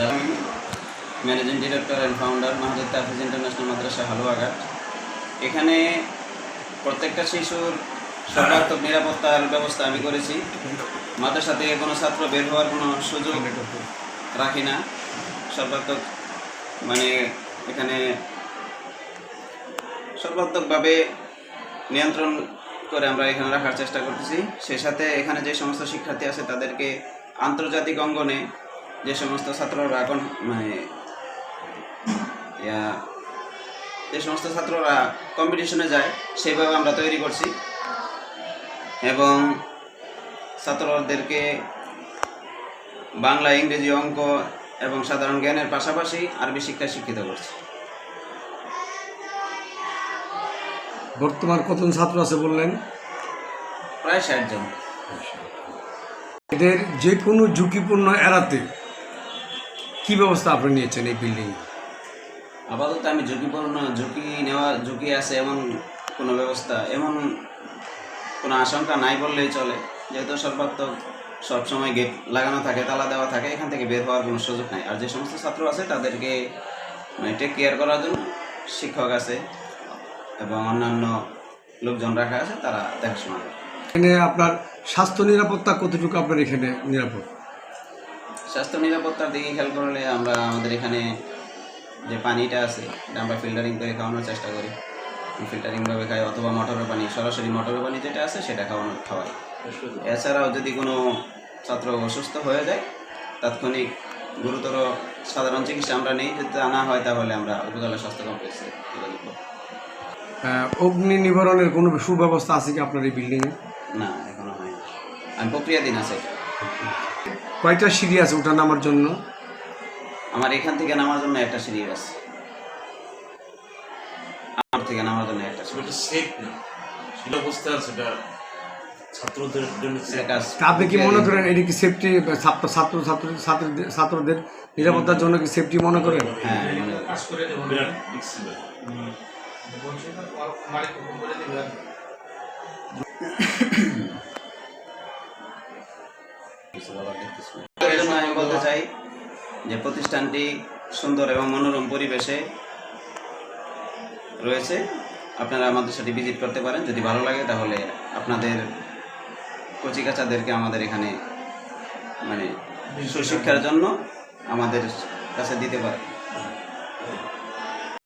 আমি managing director and founder মাহাদির Tahfiz international মাদ্রাসা হালুয়াঘাট। এখানে প্রত্যেকটা শিশুর সর্বাত্মক নিরাপত্তার ব্যবস্থা আমি করেছি। মাদ্রাসা থেকে কোনো ছাত্র বের হওয়ার কোনো সুযোগ রাখি না। সর্বাত্মক এখানে সর্বাত্মকভাবে নিয়ন্ত্রণ করে আমরা এখানে রাখার চেষ্টা করতেছি। সেই সাথে এখানে যে সমস্ত শিক্ষার্থী আছে তাদেরকে আন্তর্জাতিক অঙ্গনে যে সমস্ত ছাত্ররা যে সমস্ত ছাত্ররা কম্পিটিশনে যায় সেইভাবে আমরা তৈরি করছি এবং ছাত্রদেরকে বাংলা, ইংরেজি, অঙ্ক এবং সাধারণ জ্ঞানের পাশাপাশি আরবি শিক্ষায় শিক্ষিত করছি। বর্তমান কতজন ছাত্র আছে বললেন? প্রায় 60 জন। এদের যে কোনো ঝুঁকিপূর্ণ এড়াতে কি ব্যবস্থা আপনি নিয়েছেন এই বিল্ডিং? আপাতত আমি ঝুঁকি আছে এমন কোনো ব্যবস্থা, এমন কোনো আশঙ্কা নাই বললেই চলে। যেহেতু সর্বাত্মক সবসময় গেট লাগানো থাকে, তালা দেওয়া থাকে, এখান থেকে বের হওয়ার কোনো সুযোগ নাই। আর যে সমস্ত ছাত্র আছে তাদেরকে টেক কেয়ার করার জন্য শিক্ষক আছে এবং অন্যান্য লোকজন রাখা আছে, তারা দেখাশোনা করে। এখানে আপনার স্বাস্থ্য নিরাপত্তা কতটুকু আপনার এখানে নিরাপদ? স্বাস্থ্য নিরাপত্তার দিকে খেয়াল করলে আমরা আমাদের এখানে যে পানিটা আছে এটা আমরা ফিল্টারিং করে খাওয়ানোর চেষ্টা করি। ফিল্টারিংভাবে খাই অথবা মটরের পানি, সরাসরি মটরের পানি যেটা আছে সেটা খাওয়াই। এছাড়াও যদি কোনো ছাত্র অসুস্থ হয়ে যায় তাৎক্ষণিক গুরুতর সাধারণ চিকিৎসা আমরা নেই। যদি তা না হয় তাহলে আমরা উপজেলা স্বাস্থ্য কমপ্লেক্সে যোগাযোগ করব। অগ্নি নিবারণের কোনো সুব্যবস্থা আছে কি আপনার এই বিল্ডিংয়ে? না, এখনো হয়নি। আমি প্রক্রিয়াধীন আছে এটা। কয়টা সিঁড়ি আছে ওটা নামার জন্য? আমার এখান থেকে নামার জন্য একটা সিঁড়ি আছে, আমার থেকে নামার জন্য একটা সিঁড়ি। সেফ না, সেটা অবস্থা আছে, সেটা ছাত্রদের জন্য। আপনি কি মনে করেন এটি কি সেফটি ছাত্রদের নিরাপত্তার জন্য কি সেফটি মনে করেন? হ্যাঁ, বিরাট রিস্ক ছিল। আমি বলতে চাই যে প্রতিষ্ঠানটি সুন্দর এবং মনোরম পরিবেশে রয়েছে। আপনারা আমাদের সাথে ভিজিট করতে পারেন। যদি ভালো লাগে তাহলে আপনাদের কচিকাচাদেরকে আমাদের এখানে সুশিক্ষার জন্য আমাদের কাছে দিতে পারেন।